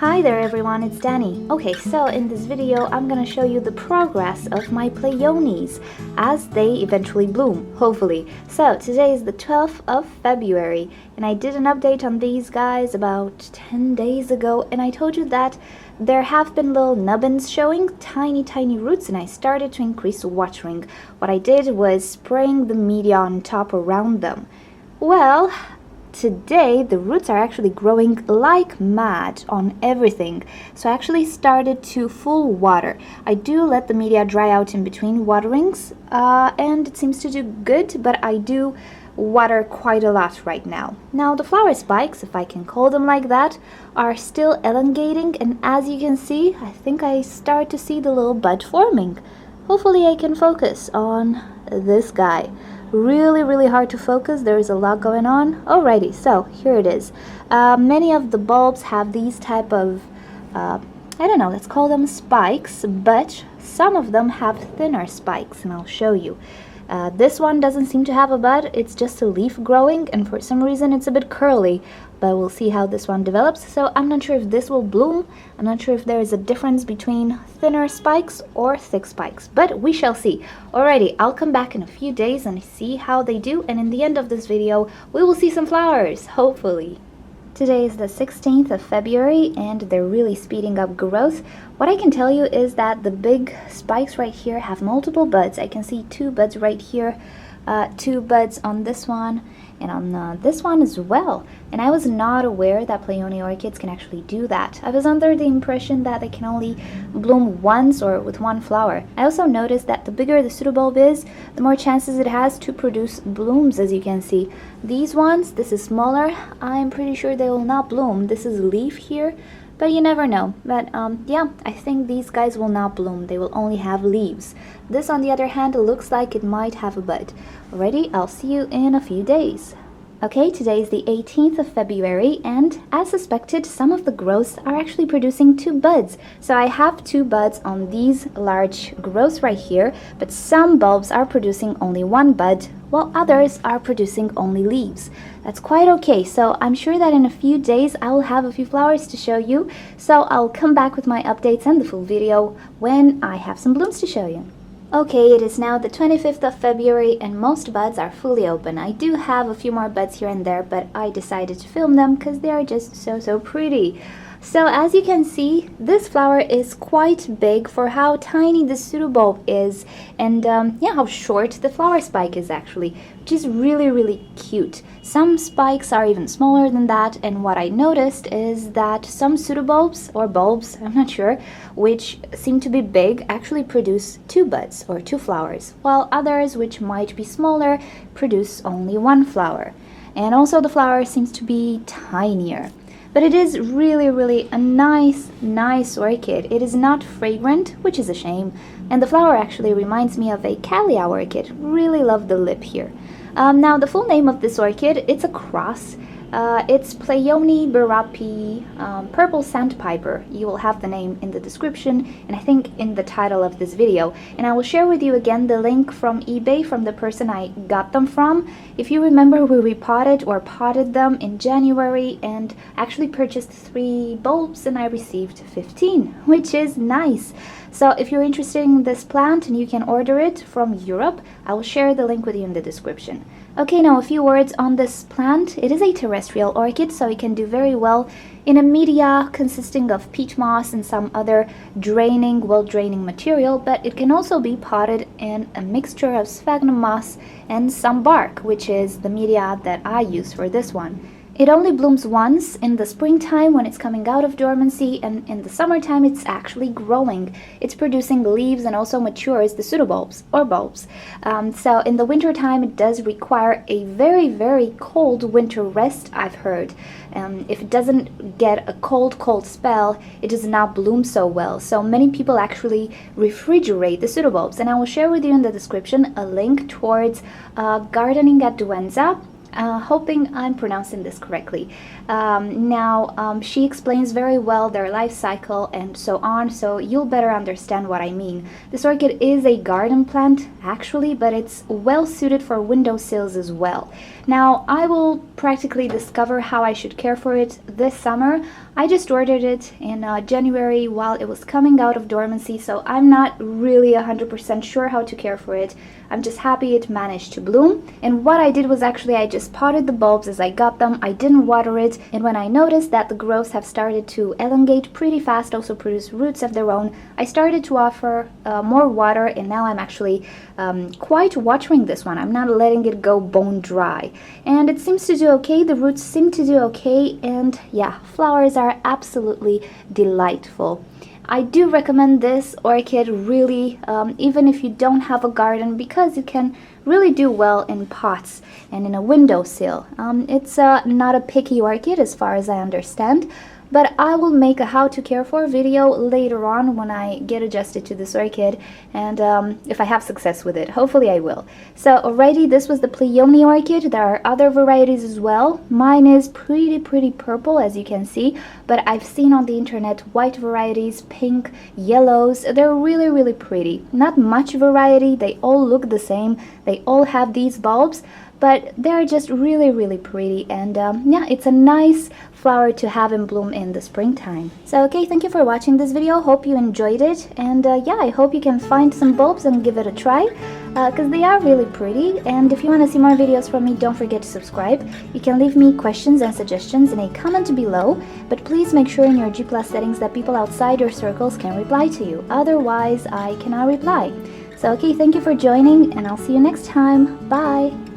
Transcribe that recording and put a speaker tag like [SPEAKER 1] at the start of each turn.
[SPEAKER 1] Hi there everyone, it's Danny. Okay, so in this video I'm gonna show you the progress of my Pleiones as they eventually bloom, hopefully. So today is the 12th of February and I did an update on these guys about 10 days ago and I told you that there have been little nubbins showing, tiny roots, and I started to increase watering. What I did was spraying the media on top around them. Well, today the roots are actually growing like mad on everything, so I actually started to full water. I do let the media dry out in between waterings and it seems to do good, but I do water quite a lot right now. Now the flower spikes, if I can call them like that, are still elongating, and as you can see, I think I start to see the little bud forming. Hopefully I can focus on this guy. Really hard to focus, there is a lot going on. Alrighty, so here it is. Many of the bulbs have these type of I don't know, let's call them spikes, but some of them have thinner spikes, and I'll show you. This one doesn't seem to have a bud, it's just a leaf growing, and for some reason it's a bit curly, but we'll see how this one develops. So I'm not sure if this will bloom. I'm not sure if there is a difference between thinner spikes or thick spikes, but we shall see. Alrighty, I'll come back in a few days and see how they do, and in the end of this video we will see some flowers, hopefully. Today is the 16th of February and they're really speeding up growth. What I can tell you is that the big spikes right here have multiple buds. I can see 2 buds right here, 2 buds on this one, and on this one as well. And I was not aware that Pleione orchids can actually do that. I was under the impression that they can only bloom once or with one flower. I also noticed that the bigger the pseudobulb is, the more chances it has to produce blooms, as you can see. These ones, this is smaller, I'm pretty sure they will not bloom. This is a leaf here, but you never know. But yeah, I think these guys will not bloom. They will only have leaves. This, on the other hand, looks like it might have a bud. Alrighty, I'll see you in a few days. Okay, today is the 18th of February, and as suspected, some of the growths are actually producing 2 buds. So I have 2 buds on these large growths right here, but some bulbs are producing only 1 bud, while others are producing only leaves. That's quite okay, so I'm sure that in a few days I will have a few flowers to show you, so I'll come back with my updates and the full video when I have some blooms to show you. Okay, it is now the 25th of February and most buds are fully open. I do have a few more buds here and there, but I decided to film them because they are just so pretty. So as you can see, this flower is quite big for how tiny the pseudobulb is, and yeah, how short the flower spike is actually, which is really cute. Some spikes are even smaller than that, and what I noticed is that some pseudobulbs, or bulbs, I'm not sure, which seem to be big, actually produce 2 buds or 2 flowers, while others, which might be smaller, produce only 1 flower. And also the flower seems to be tinier. But it is really a nice orchid. It is not fragrant, which is a shame, and the flower actually reminds me of a Calia orchid. Really love the lip here. Now the full name of this orchid, it's a cross. It's Pleione Berapi Purple Sandpiper. You will have the name in the description and I think in the title of this video. And I will share with you again the link from eBay from the person I got them from. If you remember, we repotted or potted them in January and actually purchased 3 bulbs and I received 15, which is nice. So if you're interested in this plant and you can order it from Europe, I will share the link with you in the description. Okay, now a few words on this plant. It is a terrestrial orchid, so it can do very well in a media consisting of peat moss and some other well-draining material, but it can also be potted in a mixture of sphagnum moss and some bark, which is the media that I use for this one. It only blooms once in the springtime when it's coming out of dormancy, and in the summertime it's actually growing. It's producing leaves and also matures the pseudobulbs or bulbs. So in the wintertime it does require a very cold winter rest, I've heard. If it doesn't get a cold spell, it does not bloom so well. So many people actually refrigerate the pseudobulbs, and I will share with you in the description a link towards Gardening at Duenza. hoping I'm pronouncing this correctly. She explains very well their life cycle and so on, so you'll better understand what I mean. This orchid is a garden plant actually, but it's well suited for windowsills as well. Now I will practically discover how I should care for it this summer. I just ordered it in January while it was coming out of dormancy, so I'm not really 100% sure how to care for it. I'm just happy it managed to bloom. And what I did was actually I just potted the bulbs as I got them. I didn't water it, and when I noticed that the growths have started to elongate pretty fast, also produce roots of their own, I started to offer more water, and now I'm actually quite watering this one. I'm not letting it go bone dry, and it seems to do okay. The roots seem to do okay, and yeah, flowers are absolutely delightful. I do recommend this orchid really, even if you don't have a garden, because you can really do well in pots and in a windowsill. It's not a picky orchid as far as I understand, but I will make a how to care for video later on when I get adjusted to this orchid, and if I have success with it. Hopefully I will. So alrighty, this was the Pleione orchid. There are other varieties as well. Mine is pretty purple, as you can see, but I've seen on the internet white varieties, pink, yellows. They're really pretty. Not much variety, they all look the same, they all have these bulbs, but they're just really pretty, and yeah, it's a nice flower to have in bloom in the springtime. So okay, thank you for watching this video. Hope you enjoyed it, and yeah, I hope you can find some bulbs and give it a try, because they are really pretty. And if you want to see more videos from me, don't forget to subscribe. You can leave me questions and suggestions in a comment below, but please make sure in your G+ settings that people outside your circles can reply to you. Otherwise, I cannot reply. So okay, thank you for joining, and I'll see you next time. Bye!